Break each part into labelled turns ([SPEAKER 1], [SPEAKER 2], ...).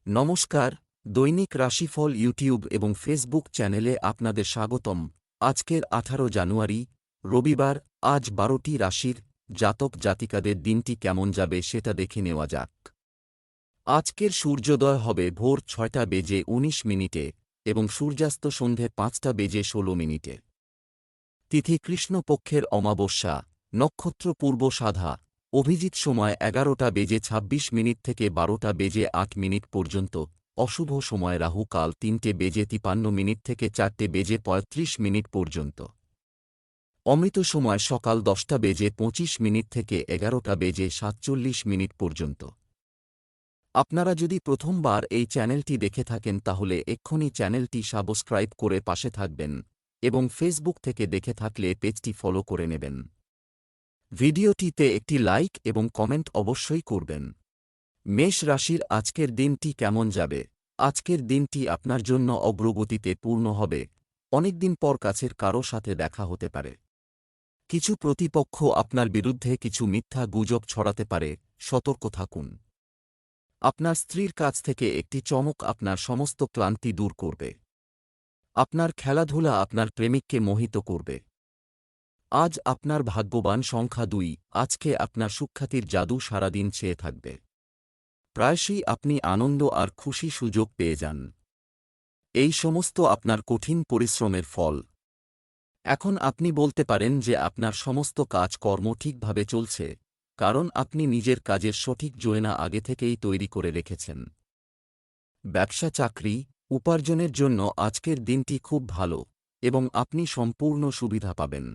[SPEAKER 1] নমস্কার, দৈনিক রাশিফল ইউটিউব এবং ফেসবুক চ্যানেলে আপনাদের স্বাগতম। আজকের 18 জানুয়ারি, রবিবার। আজ 12টি রাশির জাতক জাতিকাদের দিনটি কেমন যাবে সেটা দেখে নেওয়া যাক। আজকের সূর্যোদয় হবে ভোর 6:19 এবং সূর্যাস্ত সন্ধে 5:16। তিথি কৃষ্ণপক্ষের অমাবস্যা, নক্ষত্র পূর্বসাধা, অভিজিৎ সময় 11:26 থেকে 12:08 পর্যন্ত, অশুভ সময় রাহু কাল 3:53 থেকে 4:35 পর্যন্ত, অমৃত সময় সকাল 10:25 থেকে 11:47 পর্যন্ত। আপনারা যদি প্রথমবার এই চ্যানেলটি দেখে থাকেন তাহলে এক্ষুনি চ্যানেলটি সাবস্ক্রাইব করে পাশে থাকবেন এবং ফেসবুক থেকে দেখে থাকলে পেজটি ফলো করে নেবেন। ভিডিওটিতে একটি লাইক এবং কমেন্ট অবশ্যই করবেন। মেষ রাশির আজকের দিনটি কেমন যাবে? আজকের দিনটি আপনার জন্য অগ্রগতিতে পূর্ণ হবে। অনেকদিন পর কাছের কারো সাথে দেখা হতে পারে। কিছু প্রতিপক্ষ আপনার বিরুদ্ধে কিছু মিথ্যা গুজব ছড়াতে পারে, সতর্ক থাকুন। আপনার স্ত্রীর কাছ থেকে একটি চমক আপনার সমস্ত ক্লান্তি দূর করবে। আপনার খেলাধুলা আপনার প্রেমিককে মোহিত করবে। আজ আপনার ভাগ্যবান সংখ্যা 2। আজকে আপনার সুখ্যাতির জাদু সারাদিন চেয়ে থাকবে। প্রায়শই আপনি আনন্দ আর খুশি সুযোগ পেয়ে যান। এই সমস্ত আপনার কঠিন পরিশ্রমের ফল। এখন আপনি বলতে পারেন যে আপনার সমস্ত কাজকর্ম ঠিকভাবে চলছে, কারণ আপনি নিজের কাজের সঠিক যোজনা আগে থেকেই তৈরি করে রেখেছেন। ব্যবসা চাকরি উপার্জনের জন্য আজকের দিনটি খুব ভালো এবং আপনি সম্পূর্ণ সুবিধা পাবেন।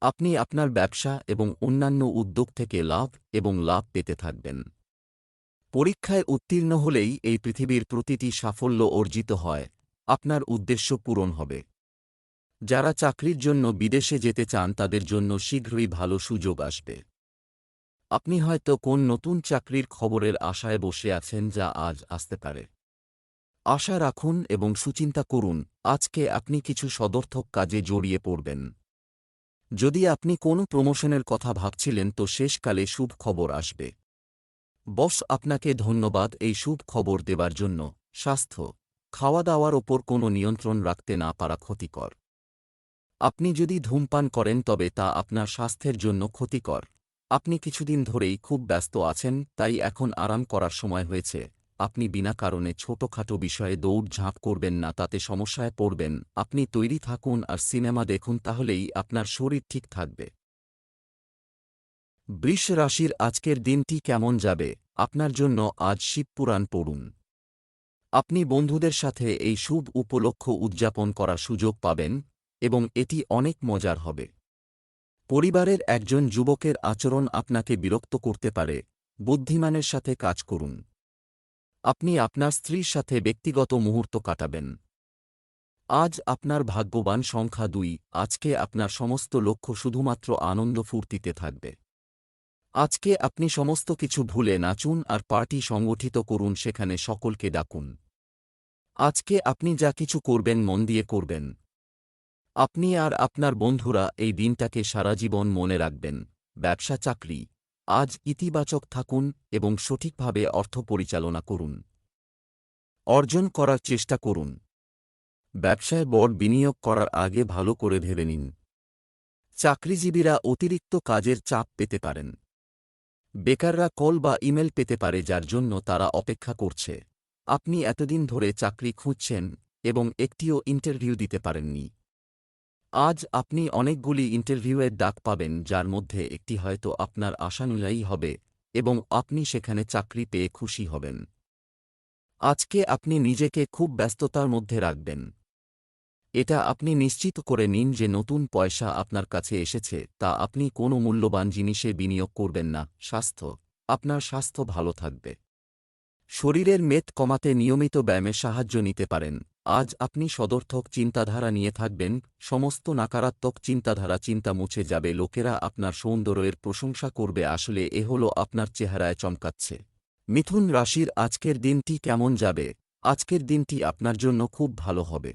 [SPEAKER 1] আপনি আপনার ব্যবসা এবং অন্যান্য উদ্যোগ থেকে লাভ পেতে থাকবেন। পরীক্ষায় উত্তীর্ণ হলেই এই পৃথিবীর প্রতিটি সাফল্য অর্জিত হয়, আপনার উদ্দেশ্য পূরণ হবে। যারা চাকরির জন্য বিদেশে যেতে চান তাদের জন্য শীঘ্রই ভালো সুযোগ আসবে। আপনি হয়তো কোন নতুন চাকরির খবরের আশায় বসে আছেন যা আজ আসতে পারে। আশা রাখুন এবং সুচিন্তা করুন, আজকে আপনি কিছু সদর্থক কাজে জড়িয়ে পড়বেন। যদি আপনি কোনো প্রমোশনের কথা ভাবছিলেন তো শেষকালে শুভ খবর আসবে। বস আপনাকে ধন্যবাদ এই শুভ খবর দেবার জন্য। স্বাস্থ্য খাওয়া দাওয়ার ওপর কোনো নিয়ন্ত্রণ রাখতে না পারা ক্ষতিকর। আপনি যদি ধূমপান করেন তবে তা আপনার স্বাস্থ্যের জন্য ক্ষতিকর। আপনি কিছুদিন ধরেই খুব ব্যস্ত আছেন, তাই এখন আরাম করার সময় হয়েছে। আপনি বিনা কারণে ছোটখাটো বিষয়ে দৌড়ঝাঁপ করবেন না, তাতে সমস্যায় পড়বেন। আপনি তৈরি থাকুন আর সিনেমা দেখুন, তাহলেই আপনার শরীর ঠিক থাকবে। বৃষ রাশির আজকের দিনটি কেমন যাবে? আপনার জন্য আজ শিবপুরাণ পড়ুন। আপনি বন্ধুদের সাথে এই শুভ উপলক্ষ উদযাপন করার সুযোগ পাবেন এবং এটি অনেক মজার হবে। পরিবারের একজন যুবকের আচরণ আপনাকে বিরক্ত করতে পারে, বুদ্ধিমানের সাথে কাজ করুন। আপনি আপনার স্ত্রীর সাথে ব্যক্তিগত মুহূর্ত কাটাবেন। আজ আপনার ভাগ্যবান সংখ্যা 2। আজকে আপনার সমস্ত লক্ষ্য শুধুমাত্র আনন্দ ফুর্তিতে থাকবে। আজকে আপনি সমস্ত কিছু ভুলে নাচুন আর পার্টি সংগঠিত করুন, সেখানে সকলকে ডাকুন। আজকে আপনি যা কিছু করবেন মন দিয়ে করবেন। আপনি আর আপনার বন্ধুরা এই দিনটাকে সারা জীবন মনে রাখবেন। ব্যবসা চাকরি আজ ইতিবাচক থাকুন এবং সঠিকভাবে অর্থ পরিচালনা করুন। অর্জন করার চেষ্টা করুন। ব্যবসায় বড় বিনিয়োগ করার আগে ভালো করে ভেবে নিন। চাকরিজীবীরা অতিরিক্ত কাজের চাপ পেতে পারেন। বেকাররা কল বা ইমেল পেতে পারে যার জন্য তারা অপেক্ষা করছে। আপনি এতদিন ধরে চাকরি খুঁজছেন এবং একটিও ইন্টারভিউ দিতে পারেননি। আজ আপনি অনেকগুলি ইন্টারভিউয়ের ডাক পাবেন, যার মধ্যে একটি হয়তো আপনার আশানুযায়ী হবে এবং আপনি সেখানে চাকরি পেয়ে খুশি হবেন। আজকে আপনি নিজেকে খুব ব্যস্ততার মধ্যে রাখবেন। এটা আপনি নিশ্চিত করে নিন যে নতুন পয়সা আপনার কাছে এসেছে, তা আপনি কোনো মূল্যবান জিনিসে বিনিয়োগ করবেন না। স্বাস্থ্য আপনার স্বাস্থ্য ভালো থাকবে। শরীরের মেদ কমাতে নিয়মিত ব্যায়ামের সাহায্য নিতে পারেন। আজ আপনি সদর্থক চিন্তাধারা নিয়ে থাকবেন। সমস্ত নাকারাত্মক চিন্তা মুছে যাবে। লোকেরা আপনার সৌন্দর্যের প্রশংসা করবে, আসলে এ হলো আপনার চেহারায় চমকাচ্ছে। মিথুন রাশির আজকের দিনটি কেমন যাবে? আজকের দিনটি আপনার জন্য খুব ভালো হবে।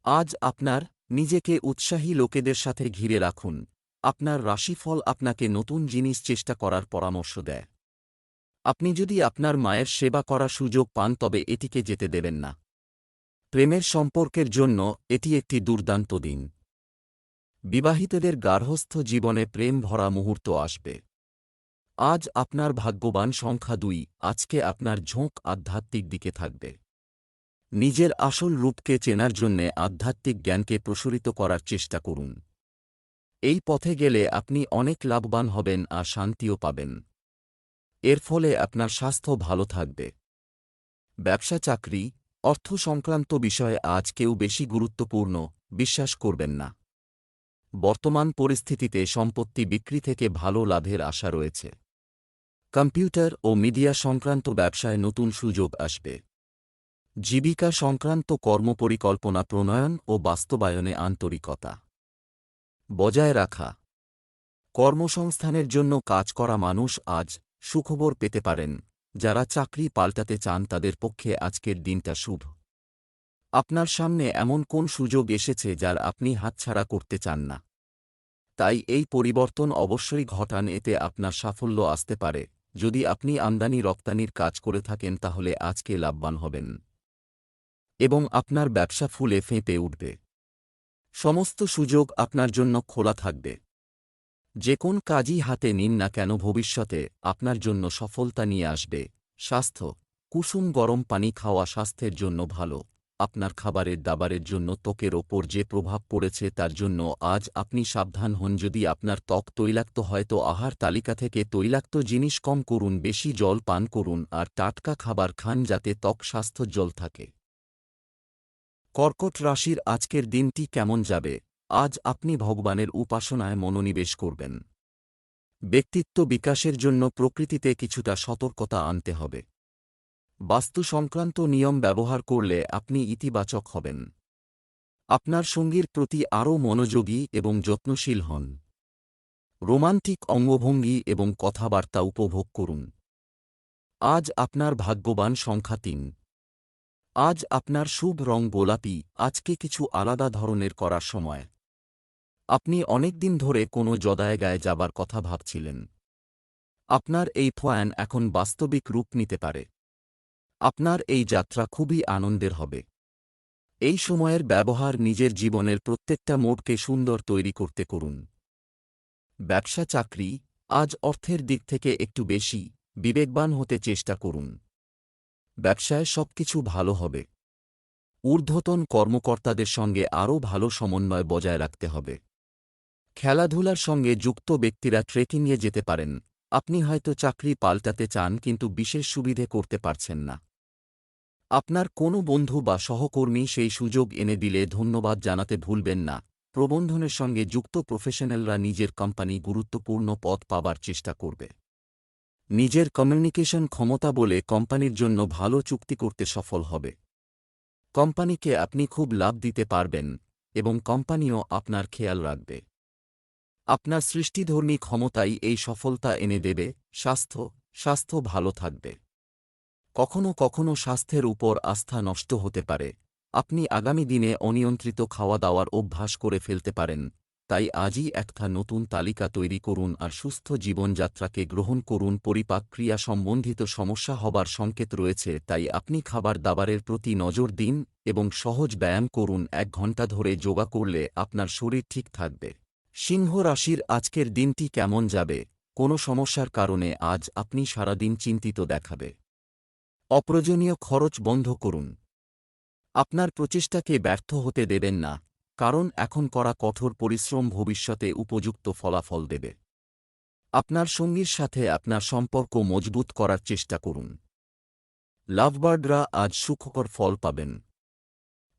[SPEAKER 1] আজ আপনার নিজেকে উৎসাহী লোকেদের সাথে ঘিরে রাখুন। আপনার রাশিফল আপনাকে নতুন জিনিস চেষ্টা করার পরামর্শ দেয়। আপনি যদি আপনার মায়ের সেবা করার সুযোগ পান তবে এটিকে যেতে দেবেন না। প্রেমের সম্পর্কের জন্য এটি একটি দুর্দান্ত দিন। বিবাহিতদের গার্হস্থ্য জীবনে প্রেম ভরা মুহূর্ত আসবে। আজ আপনার ভাগ্যবান সংখ্যা 2। আজকে আপনার ঝোঁক আধ্যাত্মিক দিকে থাকবে। নিজের আসল রূপকে চেনার জন্যে আধ্যাত্মিক জ্ঞানকে প্রসারিত করার চেষ্টা করুন। এই পথে গেলে আপনি অনেক লাভবান হবেন আর শান্তিও পাবেন। এর ফলে আপনার স্বাস্থ্য ভালো থাকবে। ব্যবসা, চাকরি, অর্থ সংক্রান্ত বিষয়ে আজ কেউ বেশি গুরুত্বপূর্ণ বিশ্বাস করবেন না। বর্তমান পরিস্থিতিতে সম্পত্তি বিক্রি থেকে ভালো লাভের আশা রয়েছে। কম্পিউটার ও মিডিয়া সংক্রান্ত ব্যবসায় নতুন সুযোগ আসবে। জীবিকা সংক্রান্ত কর্মপরিকল্পনা প্রণয়ন ও বাস্তবায়নে আন্তরিকতা বজায় রাখা। কর্মসংস্থানের জন্য কাজ করা মানুষ আজ সুখবর পেতে পারেন। যারা চাকরি পাল্টাতে চান তাদের পক্ষে আজকের দিনটা শুভ। আপনার সামনে এমন কোন সুযোগ এসেছে যার আপনি হাতছাড়া করতে চান না? তাই এই পরিবর্তন অবশ্যই ঘটান, এতে আপনার সাফল্য আসতে পারে। যদি আপনি আমদানি রপ্তানির কাজ করে থাকেন তাহলে আজকে লাভবান হবেন এবং আপনার ব্যবসা ফুলে ফেঁপে উঠবে। সমস্ত সুযোগ আপনার জন্য খোলা থাকবে। যে কোন কাজই হাতে নিন না কেন ভবিষ্যতে আপনার জন্য সফলতা নিয়ে আসবে। স্বাস্থ্য, কুসুম গরম পানি খাওয়া স্বাস্থ্যের জন্য ভালো। আপনার খাবারের দাবারের জন্য ত্বকের ওপর যে প্রভাব পড়েছে তার জন্য আজ আপনি সাবধান হন। যদি আপনার ত্বক তৈলাক্ত হয় তো আহার তালিকা থেকে তৈলাক্ত জিনিস কম করুন, বেশি জল পান করুন আর টাটকা খাবার খান যাতে ত্বক স্বাস্থ্যোজ্জ্বল থাকে। কর্কট রাশির আজকের দিনটি কেমন যাবে? আজ আপনি ভগবানের উপাসনায় মনোনিবেশ করবেন। ব্যক্তিত্ব বিকাশের জন্য প্রকৃতিতে কিছুটা সতর্কতা আনতে হবে। বাস্তু সংক্রান্ত নিয়ম ব্যবহার করলে আপনি ইতিবাচক হবেন। আপনার সঙ্গীর প্রতি আরও মনোযোগী এবং যত্নশীল হন। রোমান্টিক অঙ্গভঙ্গি এবং কথাবার্তা উপভোগ করুন। আজ আপনার ভাগ্যবান সংখ্যা 3। আজ আপনার শুভ রং গোলাপি। আজকে কিছু আলাদা ধরনের করার সময়। আপনি অনেকদিন ধরে কোনো জায়গায় যাবার কথা ভাবছিলেন। আপনার এই প্ল্যান এখন বাস্তবিক রূপ নিতে পারে। আপনার এই যাত্রা খুবই আনন্দের হবে। এই সময়ের ব্যবহার নিজের জীবনের প্রত্যেকটা মোড়কে সুন্দর তৈরি করতে করুন। ব্যবসা, চাকরি, আজ অর্থের দিক থেকে একটু বেশি বিবেকবান হতে চেষ্টা করুন। ব্যবসায় সবকিছু ভালো হবে। ঊর্ধ্বতন কর্মকর্তাদের সঙ্গে আরও ভালো সমন্বয় বজায় রাখতে হবে। খেলাধুলার সঙ্গে যুক্ত ব্যক্তিরা ট্রেকিংয়ে যেতে পারেন। আপনি হয়তো চাকরি পাল্টাতে চান কিন্তু বিশেষ সুবিধে করতে পারছেন না। আপনার কোনো বন্ধু বা সহকর্মী সেই সুযোগ এনে দিলে ধন্যবাদ জানাতে ভুলবেন না। প্রবন্ধনের সঙ্গে যুক্ত প্রফেশনালরা নিজের কোম্পানি গুরুত্বপূর্ণ পদ পাবার চেষ্টা করবে। নিজের কমিউনিকেশন ক্ষমতা বলে কোম্পানির জন্য ভালো চুক্তি করতে সফল হবে। কোম্পানিকে আপনি খুব লাভ দিতে পারবেন এবং কোম্পানিও আপনার খেয়াল রাখবে। আপনার সৃষ্টিধর্মী ক্ষমতাই এই সফলতা এনে দেবে। স্বাস্থ্য ভালো থাকবে। কখনো কখনো স্বাস্থ্যের উপর আস্থা নষ্ট হতে পারে। আপনি আগামী দিনে অনিয়ন্ত্রিত খাওয়া দাওয়ার অভ্যাস করে ফেলতে পারেন। তাই আজই একটা নতুন তালিকা তৈরি করুন আর সুস্থ জীবনযাত্রাকে গ্রহণ করুন। পরিপাক ক্রিয়া সম্বন্ধিত সমস্যা হবার সংকেত রয়েছে, তাই আপনি খাবার দাবারের প্রতি নজর দিন এবং সহজ ব্যায়াম করুন। 1 ঘণ্টা ধরে যোগা করলে আপনার শরীর ঠিক থাকবে। সিংহ রাশির আজকের দিনটি কেমন যাবে? কোনো সমস্যার কারণে আজ আপনি সারাদিন চিন্তিত দেখাবে। অপ্রয়োজনীয় খরচ বন্ধ করুন। আপনার প্রচেষ্টাকে ব্যর্থ হতে দেবেন না, কারণ এখন করা কঠোর পরিশ্রম ভবিষ্যতে উপযুক্ত ফলাফল দেবে। আপনার সঙ্গীর সাথে আপনার সম্পর্ক মজবুত করার চেষ্টা করুন। লাভবার্ডরা আজ সুখকর ফল পাবেন।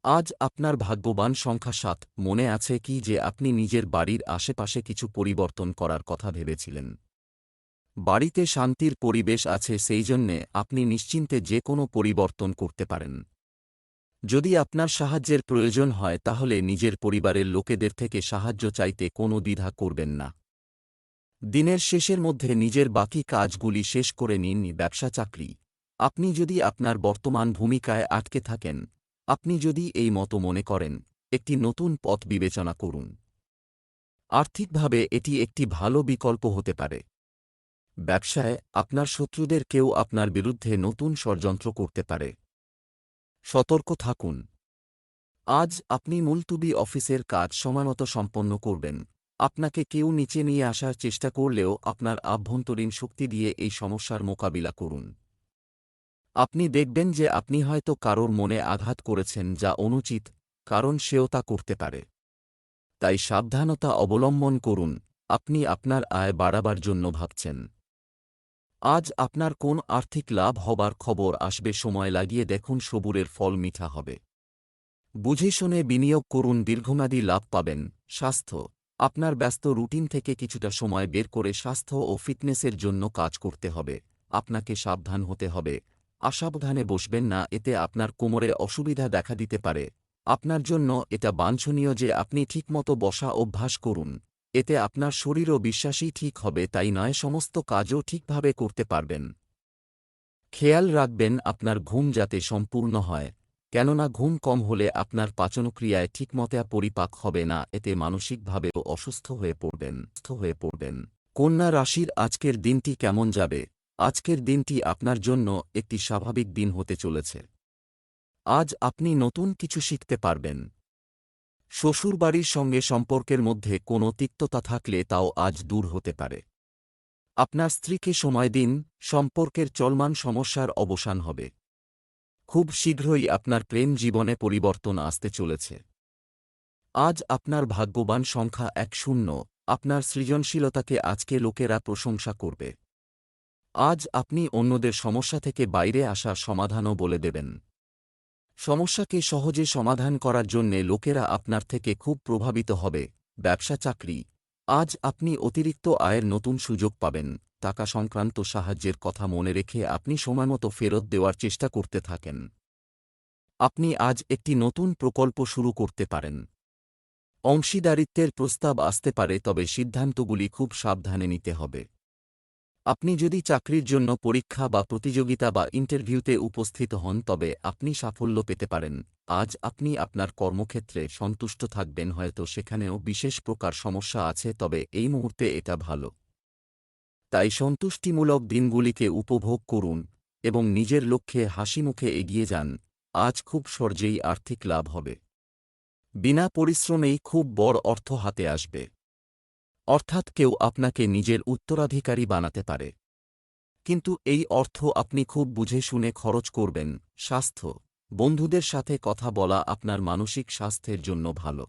[SPEAKER 1] আজ আপনার ভাগ্যবান সংখ্যা 7। মনে আছে কি যে আপনি নিজের বাড়ির আশেপাশে কিছু পরিবর্তন করার কথা ভেবেছিলেন? বাড়িতে শান্তির পরিবেশ আছে, সেই জন্যে আপনি নিশ্চিন্তে যে কোনো পরিবর্তন করতে পারেন। যদি আপনার সাহায্যের প্রয়োজন হয় তাহলে নিজের পরিবারের লোকেদের থেকে সাহায্য চাইতে কোনো দ্বিধা করবেন না। দিনের শেষের মধ্যে নিজের বাকি কাজগুলি শেষ করে নিন। ব্যবসা, চাকরি, আপনি যদি আপনার বর্তমান ভূমিকায় আটকে থাকেন, আপনি যদি এই মতো মনে করেন, একটি নতুন পথ বিবেচনা করুন। আর্থিকভাবে এটি একটি ভালো বিকল্প হতে পারে। ব্যবসায় আপনার শত্রুদের কেউ আপনার বিরুদ্ধে নতুন ষড়যন্ত্র করতে পারে। সতর্ক থাকুন। আজ আপনি মুলতুবি অফিসের কাজ সময়মতো সম্পন্ন করবেন। আপনাকে কেউ নিচে নিয়ে আসার চেষ্টা করলেও আপনার আভ্যন্তরীণ শক্তি দিয়ে এই সমস্যার মোকাবিলা করুন। আপনি দেখবেন যে আপনি হয়তো কারোর মনে আঘাত করেছেন যা অনুচিত, কারণ সেও তা করতে পারে। তাই সাবধানতা অবলম্বন করুন। আপনি আপনার আয় বাড়াবার জন্য ভাবছেন। আজ আপনার কোন আর্থিক লাভ হবার খবর আসবে, সময় লাগিয়ে দেখুন, সবুরের ফল মিঠা হবে। বুঝে শুনে বিনিয়োগ করুন, দীর্ঘমেয়াদী লাভ পাবেন। স্বাস্থ্য, আপনার ব্যস্ত রুটিন থেকে কিছুটা সময় বের করে স্বাস্থ্য ও ফিটনেসের জন্য কাজ করতে হবে। আপনাকে সাবধান হতে হবে। অসাবধানে বসবেন না, এতে আপনার কোমরে অসুবিধা দেখা দিতে পারে। আপনার জন্য এটা বাঞ্ছনীয় যে আপনি ঠিকমতো বসা অভ্যাস করুন। এতে আপনার শরীরও বিশ্বাসই ঠিক হবে, তাই নয় সমস্ত কাজও ঠিকভাবে করতে পারবেন। খেয়াল রাখবেন আপনার ঘুম যাতে সম্পূর্ণ হয়, কেননা ঘুম কম হলে আপনার পাচনক্রিয়ায় ঠিকমতো পরিপাক হবে না, এতে মানসিকভাবেও অসুস্থ হয়ে পড়বেন। কন্যা রাশির আজকের দিনটি কেমন যাবে? আজকের দিনটি আপনার জন্য একটি স্বাভাবিক দিন হতে চলেছে। আজ আপনি নতুন কিছু শিখতে পারবেন। শ্বশুরবাড়ির সঙ্গে সম্পর্কের মধ্যে কোনো তিক্ততা থাকলে তাও আজ দূর হতে পারে। আপনার স্ত্রীকে সময় দিন, সম্পর্কের চলমান সমস্যার অবসান হবে। খুব শীঘ্রই আপনার প্রেম জীবনে পরিবর্তন আসতে চলেছে। আজ আপনার ভাগ্যবান সংখ্যা 10। আপনার সৃজনশীলতাকে আজকে লোকেরা প্রশংসা করবে। আজ আপনি অন্যদের সমস্যা থেকে বাইরে আসা সমাধানও বলে দেবেন। সমস্যাকে সহজে সমাধান করার জন্যে লোকেরা আপনার থেকে খুব প্রভাবিত হবে। ব্যবসা চাকরি, আজ আপনি অতিরিক্ত আয়ের নতুন সুযোগ পাবেন। টাকা সংক্রান্ত সাহায্যের কথা মনে রেখে আপনি সময়মতো ফেরত দেওয়ার চেষ্টা করতে থাকেন। আপনি আজ একটি নতুন প্রকল্প শুরু করতে পারেন। অংশীদারিত্বের প্রস্তাব আসতে পারে, তবে সিদ্ধান্তগুলি খুব সাবধানে নিতে হবে। আপনি যদি চাকরির জন্য পরীক্ষা বা প্রতিযোগিতা বা ইন্টারভিউতে উপস্থিত হন, তবে আপনি সাফল্য পেতে পারেন। আজ আপনি আপনার কর্মক্ষেত্রে সন্তুষ্ট থাকবেন, হয়তো সেখানেও বিশেষ প্রকার সমস্যা আছে, তবে এই মুহূর্তে এটা ভালো। তাই সন্তুষ্টিমূলক দিনগুলিকে উপভোগ করুন এবং নিজের লক্ষ্যে হাসিমুখে এগিয়ে যান। আজ খুব সহজেই আর্থিক লাভ হবে। বিনা পরিশ্রমেই খুব বড় অর্থ হাতে আসবে। অর্থাৎ কেউ আপনাকে নিজের উত্তরাধিকারী বানাতে পারে। কিন্তু এই অর্থ আপনি খুব বুঝে শুনে খরচ করবেন। স্বাস্থ্য, বন্ধুদের সাথে কথা বলা আপনার মানসিক স্বাস্থ্যের জন্য ভালো।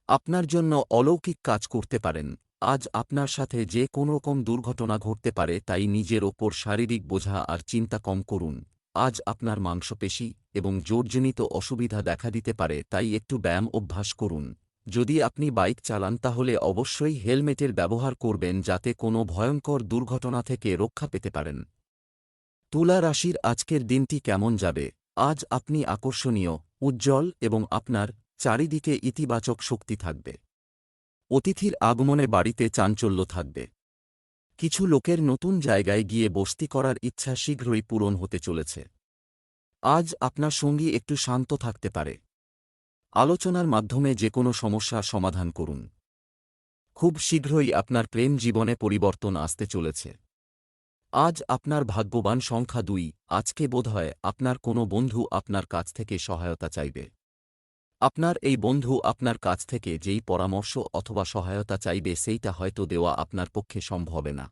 [SPEAKER 1] আপনার জন্য অলৌকিক কাজ করতে পারেন। আজ আপনার সাথে যে কোনোরকম দুর্ঘটনা ঘটতে পারে, তাই নিজের ওপর শারীরিক বোঝা আর চিন্তা কম করুন। আজ আপনার মাংসপেশি এবং জোরজনিত অসুবিধা দেখা দিতে পারে, তাই একটু ব্যায়াম অভ্যাস করুন। যদি আপনি বাইক চালান তাহলে অবশ্যই হেলমেটের ব্যবহার করবেন, যাতে কোনো ভয়ঙ্কর দুর্ঘটনা থেকে রক্ষা পেতে পারেন। তুলা রাশির আজকের দিনটি কেমন যাবে? আজ আপনি আকর্ষণীয়, উজ্জ্বল এবং আপনার চারিদিকে ইতিবাচক শক্তি থাকবে। অতিথির আগমনে বাড়িতে চাঞ্চল্য থাকবে। কিছু লোকের নতুন জায়গায় গিয়ে বসতি করার ইচ্ছা শীঘ্রই পূরণ হতে চলেছে। আজ আপনার সঙ্গী একটু শান্ত থাকতে পারে। আলোচনার মাধ্যমে যে কোনো সমস্যার সমাধান করুন। খুব শীঘ্রই আপনার প্রেম জীবনে পরিবর্তন আসতে চলেছে। আজ আপনার ভাগ্যবান সংখ্যা 2। আজকে বোধহয় আপনার কোনো বন্ধু আপনার কাছ থেকে সহায়তা চাইবে। আপনার এই বন্ধু আপনার কাছ থেকে যেই পরামর্শ অথবা সহায়তা চাইবে, সেইটা হয়তো দেওয়া আপনার পক্ষে সম্ভব না।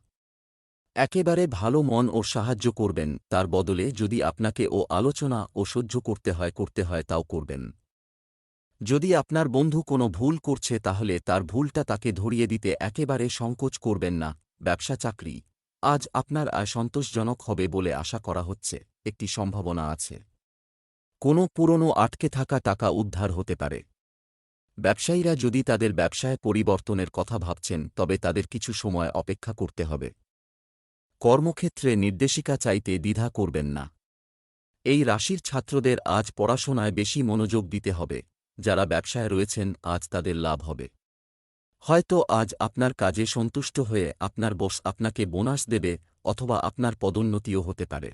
[SPEAKER 1] একেবারে ভালো মন ও সাহায্য করবেন, তার বদলে যদি আপনাকে আলোচনা ও সহ্য করতে হয় তাও করবেন। যদি আপনার বন্ধু কোনো ভুল করছে, তাহলে তার ভুলটা তাকে ধরিয়ে দিতে একেবারে সংকোচ করবেন না। ব্যবসা চাকরি, আজ আপনার আয় সন্তোষজনক হবে বলে আশা করা হচ্ছে। একটি সম্ভাবনা আছে কোনো পুরনো আটকে থাকা টাকা উদ্ধার হতে পারে। ব্যবসায়ীরা যদি তাদের ব্যবসায় পরিবর্তনের কথা ভাবছেন, তবে তাদের কিছু সময় অপেক্ষা করতে হবে। কর্মক্ষেত্রে নির্দেশিকা চাইতে দ্বিধা করবেন না। এই রাশির ছাত্রদের আজ পড়াশোনায় বেশি মনোযোগ দিতে হবে। যারা ব্যবসায় রয়েছেন, আজ তাদের লাভ হবে। হয়তো আজ আপনার কাজে সন্তুষ্ট হয়ে আপনার বস আপনাকে বোনাস দেবে, অথবা আপনার পদোন্নতিও হতে পারে।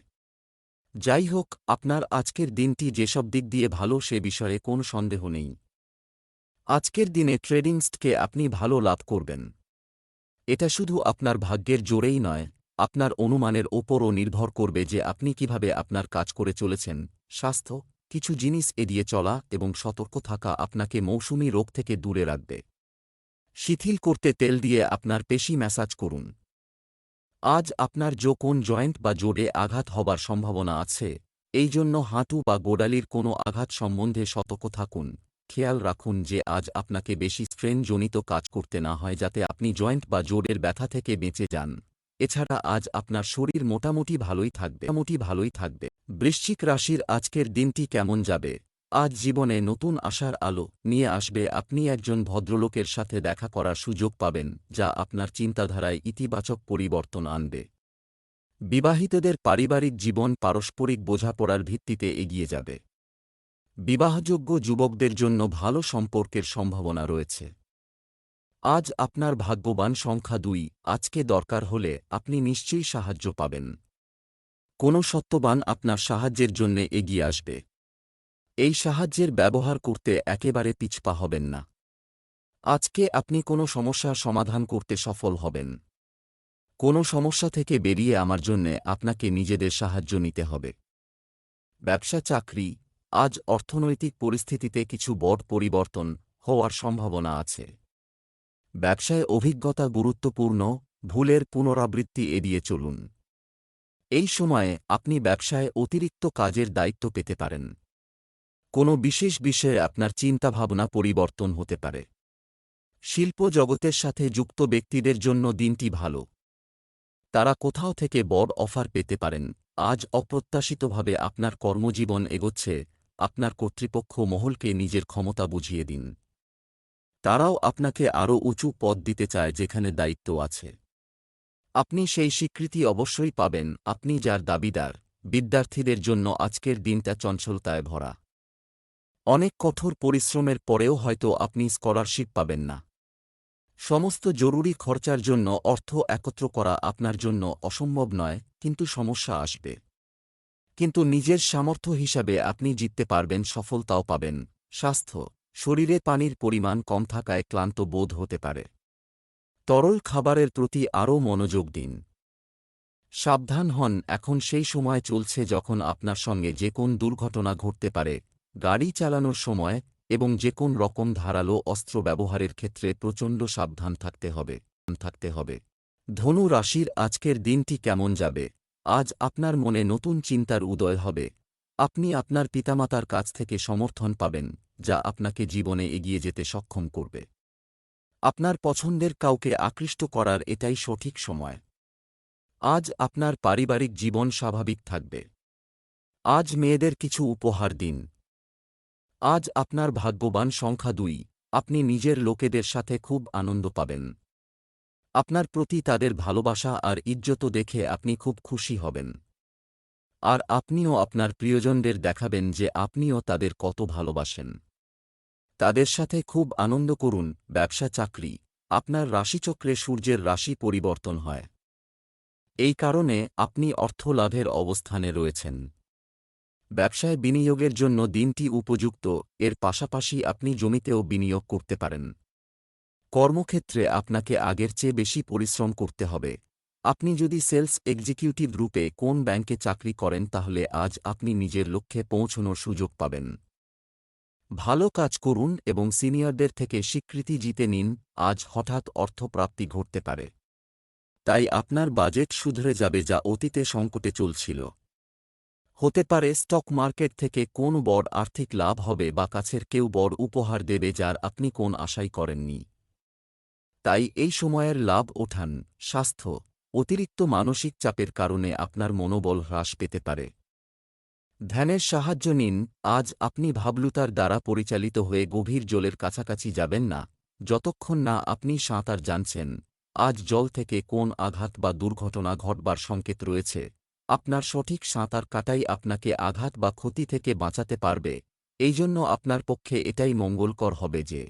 [SPEAKER 1] যাই হোক, আপনার আজকের দিনটি যেসব দিক দিয়ে ভালো সে বিষয়ে কোনো সন্দেহ নেই। আজকের দিনে ট্রেডিংসকে আপনি ভালো লাভ করবেন। এটা শুধু আপনার ভাগ্যের জোরেই নয়, আপনার অনুমানের ওপরও নির্ভর করবে যে আপনি কিভাবে আপনার কাজ করে চলেছেন। স্বাস্থ্য, কিছু জিনিস এড়িয়ে চলা এবং সতর্ক থাকা আপনাকে মৌসুমী রোগ থেকে দূরে রাখবে। শিথিল করতে তেল দিয়ে আপনার পেশি ম্যাসাজ করুন। আজ আপনার কোন জয়েন্ট বা জোড়ে আঘাত হবার সম্ভাবনা আছে, এই জন্য হাঁটু বা গোড়ালির কোনো আঘাত সম্বন্ধে সতর্ক থাকুন। খেয়াল রাখুন যে আজ আপনাকে বেশি স্ট্রেনজনিত কাজ করতে না হয় যাতে আপনি জয়েন্ট বা জোড়ের ব্যথা থেকে বেঁচে যান। এছাড়া আজ আপনার শরীর মোটামুটি ভালোই থাকবে। বৃশ্চিক রাশির আজকের দিনটি কেমন যাবে? আজ জীবনে নতুন আশার আলো নিয়ে আসবে। আপনি একজন ভদ্রলোকের সাথে দেখা করার সুযোগ পাবেন যা আপনার চিন্তাধারায় ইতিবাচক পরিবর্তন আনবে। বিবাহিতদের পারিবারিক জীবন পারস্পরিক বোঝাপড়ার ভিত্তিতে এগিয়ে যাবে। বিবাহযোগ্য যুবকদের জন্য ভালো সম্পর্কের সম্ভাবনা রয়েছে। আজ আপনার ভাগ্যবান সংখ্যা 2। আজকে দরকার হলে আপনি নিশ্চয়ই সাহায্য পাবেন। কোনো সত্যবান আপনার সাহায্যের জন্যে এগিয়ে আসবে। এই সাহায্যের ব্যবহার করতে একেবারে পিছপা হবেন না। আজকে আপনি কোনো সমস্যার সমাধান করতে সফল হবেন। কোনো সমস্যা থেকে বেরিয়ে আমার জন্যে আপনাকে নিজেদের সাহায্য নিতে হবে। ব্যবসা চাকরি, আজ অর্থনৈতিক পরিস্থিতিতে কিছু বড় পরিবর্তন হওয়ার সম্ভাবনা আছে। ব্যবসায় অভিজ্ঞতা গুরুত্বপূর্ণ, ভুলের পুনরাবৃত্তি এড়িয়ে চলুন। এই সময়ে আপনি ব্যবসায় অতিরিক্ত কাজের দায়িত্ব পেতে পারেন। কোনো বিশেষ বিষয়ে আপনার চিন্তাভাবনা পরিবর্তন হতে পারে। শিল্প জগতের সাথে যুক্ত ব্যক্তিদের জন্য দিনটি ভালো। তারা কোথাও থেকে বড় অফার পেতে পারেন। আজ অপ্রত্যাশিতভাবে আপনার কর্মজীবন এগোচ্ছে। আপনার কর্তৃপক্ষ মহলকে নিজের ক্ষমতা বুঝিয়ে দিন। তারাও আপনাকে আরও উঁচু পদ দিতে চায় যেখানে দায়িত্ব আছে। আপনি সেই স্বীকৃতি অবশ্যই পাবেন আপনি যার দাবিদার। বিদ্যার্থীদের জন্য আজকের দিনটা চঞ্চলতায় ভরা। অনেক কঠোর পরিশ্রমের পরেও হয়তো আপনি স্কলারশিপ পাবেন না। সমস্ত জরুরি খরচার জন্য অর্থ একত্র করা আপনার জন্য অসম্ভব নয়, কিন্তু সমস্যা আসবে। কিন্তু নিজের সামর্থ্য হিসাবে আপনি জিততে পারবেন, সফলতাও পাবেন। স্বাস্থ্য, শরীরে পানির পরিমাণ কম থাকায় ক্লান্ত বোধ হতে পারে। তরল খাবারের প্রতি আরও মনোযোগ দিন। সাবধান হন, এখন সেই সময় চলছে যখন আপনার সঙ্গে যে কোন দুর্ঘটনা ঘটতে পারে। গাড়ি চালানোর সময় এবং যে কোন রকম ধারালো অস্ত্র ব্যবহারের ক্ষেত্রে প্রচণ্ড সাবধান থাকতে হবে। ধনু রাশির আজকের দিনটি কেমন যাবে? আজ আপনার মনে নতুন চিন্তার উদয় হবে। আপনি আপনার পিতামাতার কাছ থেকে সমর্থন পাবেন যা আপনাকে জীবনে এগিয়ে যেতে সক্ষম করবে। আপনার পছন্দের কাউকে আকৃষ্ট করার এটাই সঠিক সময়। আজ আপনার পারিবারিক জীবন স্বাভাবিক থাকবে। আজ মেয়েদের কিছু উপহার দিন। আজ আপনার ভাগ্যবান সংখ্যা 2। আপনি নিজের লোকেদের সাথে খুব আনন্দ পাবেন। আপনার প্রতি তাদের ভালোবাসা আর ইজ্জত দেখে আপনি খুব খুশি হবেন। আর আপনিও আপনার প্রিয়জনদের দেখাবেন যে আপনিও তাদের কত ভালোবাসেন। তাদের সাথে খুব আনন্দ করুন। ব্যবসা চাকরি, আপনার রাশিচক্রে সূর্যের রাশি পরিবর্তন হয়। এই কারণে আপনি অর্থ লাভের অবস্থানে রয়েছেন। ব্যবসায় বিনিয়োগের জন্য দিনটি উপযুক্ত। এর পাশাপাশি আপনি জমিতেও বিনিয়োগ করতে পারেন। কর্মক্ষেত্রে আপনাকে আগের চেয়ে বেশি পরিশ্রম করতে হবে। আপনি যদি সেলস এক্সিকিউটিভ রূপে কোন ব্যাংকে চাকরি করেন তাহলে আজ আপনি নিজের লক্ষ্যে পৌঁছনোর সুযোগ পাবেন। ভালো কাজ করুন এবং সিনিয়রদের থেকে স্বীকৃতি জিতে নিন। আজ হঠাৎ অর্থপ্রাপ্তি ঘটতে পারে। তাই আপনার বাজেট শুধরে যাবে যা অতীতে সংকটে চলছিল। হতে পারে স্টক মার্কেট থেকে কোন বড় আর্থিক লাভ হবে বা কাছের কেউ বড় উপহার দেবে যার আপনি কোন আশাই করেননি। তাই এই সময়ের লাভ ওঠান। স্বাস্থ্য, অতিরিক্ত মানসিক চাপের কারণে আপনার মনোবল হ্রাস পেতে পারে। ধ্যানের সাহায্য নিন। আজ আপনি ভাবলুতার দ্বারা পরিচালিত হয়ে গভীর জলের কাছাকাছি যাবেন না যতক্ষণ না আপনি সাঁতার জানছেন। আজ জল থেকে কোন আঘাত বা দুর্ঘটনা ঘটবার সংকেত রয়েছে। আপনার সঠিক সাঁতার কাটাই আপনাকে আঘাত বা ক্ষতি থেকে বাঁচাতে পারবে। এই জন্য আপনার পক্ষে এটাই মঙ্গলকর হবে যে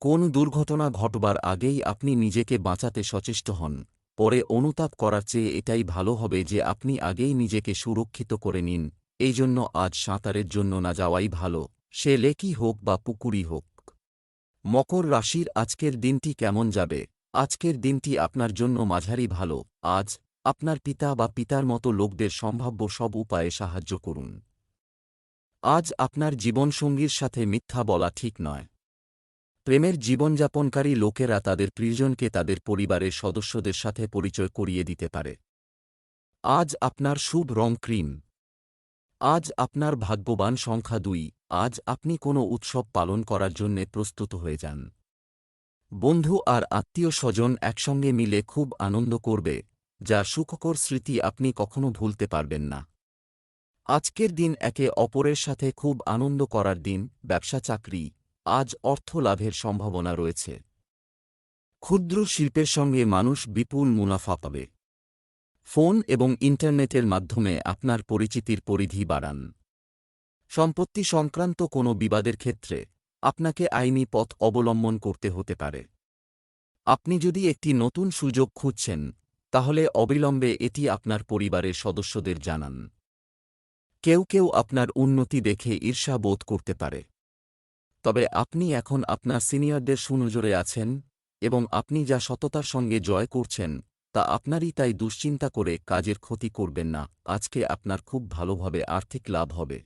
[SPEAKER 1] কোন দুর্ঘটনা ঘটবার আগেই আপনি নিজেকে বাঁচাতে সচেষ্ট হন। পরে অনুতাপ করার চেয়ে এটাই ভালো হবে যে আপনি আগেই নিজেকে সুরক্ষিত করে নিন। এই জন্য আজ সাঁতারের জন্য না যাওয়াই ভালো, সে লেকই হোক বা পুকুরই হোক। মকর রাশির আজকের দিনটি কেমন যাবে? আজকের দিনটি আপনার জন্য মাঝারি ভালো। আজ আপনার পিতা বা পিতার মতো লোকদের সম্ভাব্য সব উপায়ে সাহায্য করুন। আজ আপনার জীবনসঙ্গীর সাথে মিথ্যা বলা ঠিক নয়। প্রেমের জীবনযাপনকারী লোকেরা তাদের প্রিয়জনকে তাদের পরিবারের সদস্যদের সাথে পরিচয় করিয়ে দিতে পারে। আজ আপনার শুভ রং ক্রিম। আজ আপনার ভাগ্যবান সংখ্যা 2। আজ আপনি কোনো উৎসব পালন করার জন্যে প্রস্তুত হয়ে যান। বন্ধু আর আত্মীয় স্বজন একসঙ্গে মিলে খুব আনন্দ করবে, যা সুখকর স্মৃতি আপনি কখনো ভুলতে পারবেন না। আজকের দিন একে অপরের সাথে খুব আনন্দ করার দিন। ব্যবসা চাকরি, আজ অর্থ লাভের সম্ভাবনা রয়েছে। ক্ষুদ্র শিল্পের সঙ্গে মানুষ বিপুল মুনাফা পাবে। ফোন এবং ইন্টারনেটের মাধ্যমে আপনার পরিচিতির পরিধি বাড়ান। সম্পত্তি সংক্রান্ত কোনো বিবাদের ক্ষেত্রে আপনাকে আইনি পথ অবলম্বন করতে হতে পারে। আপনি যদি একটি নতুন সুযোগ খুঁজছেন, তাহলে অবিলম্বে এটি আপনার পরিবারের সদস্যদের জানান। কেউ কেউ আপনার উন্নতি দেখে ঈর্ষা বোধ করতে পারে। তবে আপনি এখন আপনার সিনিয়রদের সুনজরে আছেন এবং আপনি যা সততার সঙ্গে জয় করছেন তা আপনারই, তাই দুশ্চিন্তা করে কাজের ক্ষতি করবেন না। আজকে আপনার খুব ভালোভাবে আর্থিক লাভ হবে।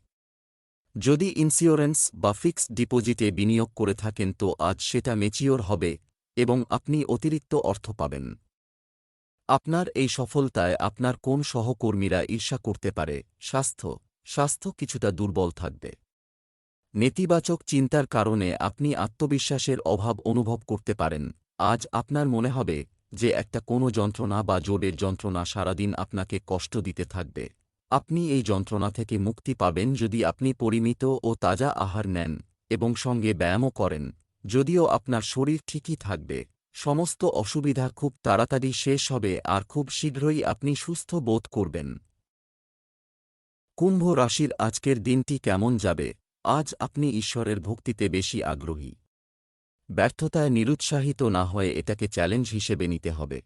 [SPEAKER 1] যদি ইন্স্যুরেন্স বা ফিক্সড ডিপোজিটে বিনিয়োগ করে থাকেন তো আজ সেটা ম্যাচিওর হবে এবং আপনি অতিরিক্ত অর্থ পাবেন। আপনার এই সফলতায় আপনার কোন সহকর্মীরা ঈর্ষা করতে পারে। স্বাস্থ্য কিছুটা দুর্বল থাকবে। নেতিবাচক চিন্তার কারণে আপনি আত্মবিশ্বাসের অভাব অনুভব করতে পারেন। আজ আপনার মনে হবে যে একটা কোনো যন্ত্রণা বা জোরের যন্ত্রণা সারাদিন আপনাকে কষ্ট দিতে থাকবে। আপনি এই যন্ত্রণা থেকে মুক্তি পাবেন যদি আপনি পরিমিত ও তাজা আহার নেন এবং সঙ্গে ব্যায়ামও করেন। যদিও আপনার শরীর ঠিকই থাকবে, সমস্ত অসুবিধা খুব তাড়াতাড়ি শেষ হবে আর খুব শীঘ্রই আপনি সুস্থ বোধ করবেন। কুম্ভ রাশির আজকের দিনটি কেমন যাবে। আজ আপনি ঈশ্বরের ভক্তিতে বেশি আগ্রহী। ব্যর্থতায় নিরুৎসাহিত না হয়ে এটাকে চ্যালেঞ্জ হিসেবে নিতে হবে।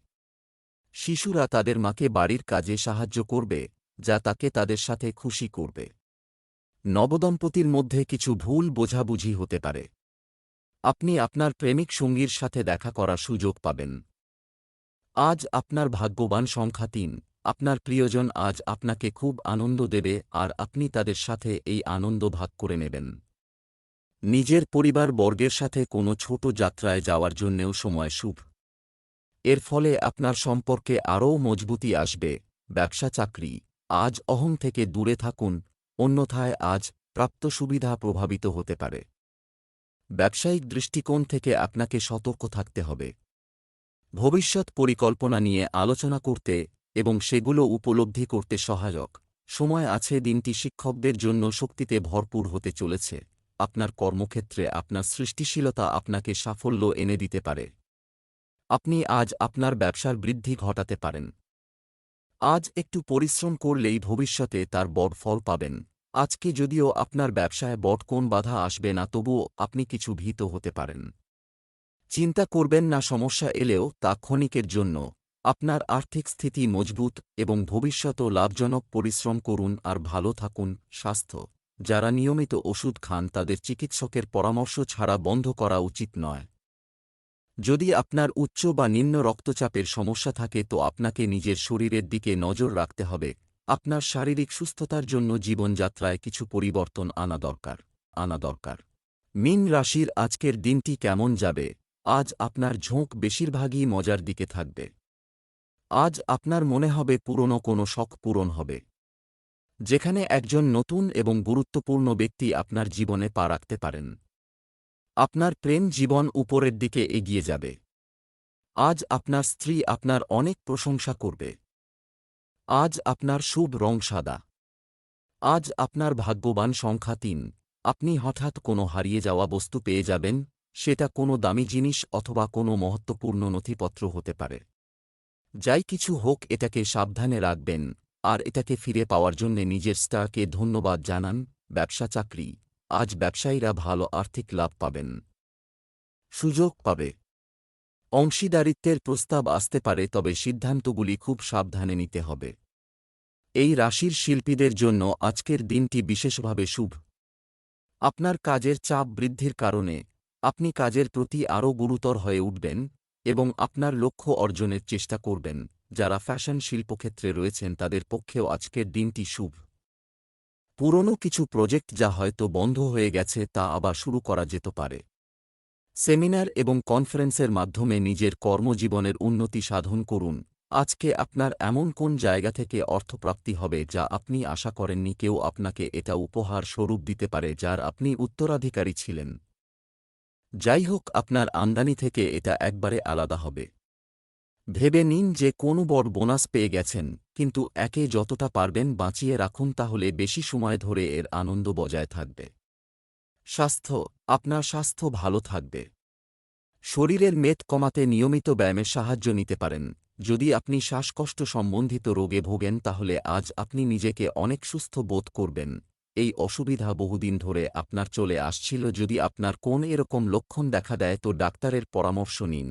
[SPEAKER 1] শিশুরা তাদের মাকে বাড়ির কাজে সাহায্য করবে, যা তাকে তাদের সাথে খুশি করবে। নবদম্পতির মধ্যে কিছু ভুল বোঝাবুঝি হতে পারে। আপনি আপনার প্রেমিক সঙ্গীর সাথে দেখা করার সুযোগ পাবেন। আজ আপনার ভাগ্যবান সংখ্যা 3। আপনার প্রিয়জন আজ আপনাকে খুব আনন্দ দেবে আর আপনি তাদের সাথে এই আনন্দ ভাগ করে নেবেন। নিজের পরিবার বর্গের সাথে কোনো ছোট যাত্রায় যাওয়ার জন্যেও সময় শুভ। এর ফলে আপনার সম্পর্কে আরও মজবুতি আসবে। ব্যবসা চাকরি, আজ অহং থেকে দূরে থাকুন, অন্যথায় আজ প্রাপ্ত সুবিধা প্রভাবিত হতে পারে। ব্যবসায়িক দৃষ্টিকোণ থেকে আপনাকে সতর্ক থাকতে হবে। ভবিষ্যৎ পরিকল্পনা নিয়ে আলোচনা করতে এবং সেগুলো উপলব্ধি করতে সহায়ক সময় আছে। দিনটি শিক্ষকদের জন্য শক্তিতে ভরপুর হতে চলেছে। আপনার কর্মক্ষেত্রে আপনার সৃষ্টিশীলতা আপনাকে সাফল্য এনে দিতে পারে। আপনি আজ আপনার ব্যবসার বৃদ্ধি ঘটাতে পারেন। আজ একটু পরিশ্রম করলেই ভবিষ্যতে তার বড় ফল পাবেন। আজকে যদিও আপনার ব্যবসায় বড় কোন বাধা আসবে না, তবুও আপনি কিছু ভীত হতে পারেন। চিন্তা করবেন না, সমস্যা এলেও তা ক্ষণিকের জন্য। আপনার আর্থিক স্থিতি মজবুত এবং ভবিষ্যতও লাভজনক। পরিশ্রম করুন আর ভালো থাকুন। স্বাস্থ্য, যারা নিয়মিত ওষুধ খান তাদের চিকিৎসকের পরামর্শ ছাড়া বন্ধ করা উচিত নয়। যদি আপনার উচ্চ বা নিম্ন রক্তচাপের সমস্যা থাকে তো আপনাকে নিজের শরীরের দিকে নজর রাখতে হবে। আপনার শারীরিক সুস্থতার জন্য জীবনযাত্রায় কিছু পরিবর্তন আনা দরকার। মীন রাশির আজকের দিনটি কেমন যাবে। আজ আপনার ঝোঁক বেশিরভাগই মজার দিকে থাকবে। আজ আপনার মনে হবে পুরনো কোনো শখ পূরণ হবে, যেখানে একজন নতুন এবং গুরুত্বপূর্ণ ব্যক্তি আপনার জীবনে পা রাখতে পারেন। আপনার প্রেম জীবন উপরের দিকে এগিয়ে যাবে। আজ আপনার স্ত্রী আপনার অনেক প্রশংসা করবে। আজ আপনার শুভ রং সাদা। আজ আপনার ভাগ্যবান সংখ্যা 3। আপনি হঠাৎ কোনো হারিয়ে যাওয়া বস্তু পেয়ে যাবেন। সেটা কোনো দামি জিনিস অথবা কোনো মহত্বপূর্ণ নথিপত্র হতে পারে। যাই কিছু হোক, এটাকে সাবধানে রাখবেন আর এটাকে ফিরে পাওয়ার জন্য নিজের স্টারকে ধন্যবাদ জানান। ব্যবসা চাকরি, আজ ব্যবসায়ীরা ভালো আর্থিক লাভ পাবেন। সুযোগ পাবে। অংশীদারিত্বের প্রস্তাব আসতে পারে, তবে সিদ্ধান্তগুলি খুব সাবধানে নিতে হবে। এই রাশির শিল্পীদের জন্য আজকের দিনটি বিশেষভাবে শুভ। আপনার কাজের চাপ বৃদ্ধির কারণে আপনি কাজের প্রতি আরও গুরুতর হয়ে উঠবেন এবং আপনার লক্ষ্য অর্জনের চেষ্টা করবেন। যারা ফ্যাশন শিল্পক্ষেত্রে রয়েছেন তাদের পক্ষেও আজকের দিনটি শুভ। পুরনো কিছু প্রজেক্ট যা হয়তো বন্ধ হয়ে গেছে তা আবার শুরু করা যেতে পারে। সেমিনার এবং কনফারেন্সের মাধ্যমে নিজের কর্মজীবনের উন্নতি সাধন করুন। আজকে আপনার এমন কোন জায়গা থেকে অর্থপ্রাপ্তি হবে যা আপনি আশা করেননি, কেউ আপনাকে এটা উপহার স্বরূপ দিতে পারে যার আপনি উত্তরাধিকারী ছিলেন। যাই হোক, আপনার আমদানি থেকে এটা একবারে আলাদা হবে। ভেবে নিন যে কোনো বড় বোনাস পেয়ে গেছেন, কিন্তু একে যতটা পারবেন বাঁচিয়ে রাখুন, তাহলে বেশি সময় ধরে এর আনন্দ বজায় থাকবে। স্বাস্থ্য, আপনার স্বাস্থ্য ভালো থাকবে। শরীরের মেদ কমাতে নিয়মিত ব্যায়ামের সাহায্য নিতে পারেন। যদি আপনি শ্বাসকষ্ট সম্বন্ধিত রোগে ভোগেন তাহলে আজ আপনি নিজেকে অনেক সুস্থ বোধ করবেন। এই অসুবিধা বহুদিন ধরে আপনার চলে আসছিল। যদি আপনার কোন এরকম লক্ষণ দেখা দেয় তো ডাক্তারের পরামর্শ নিন।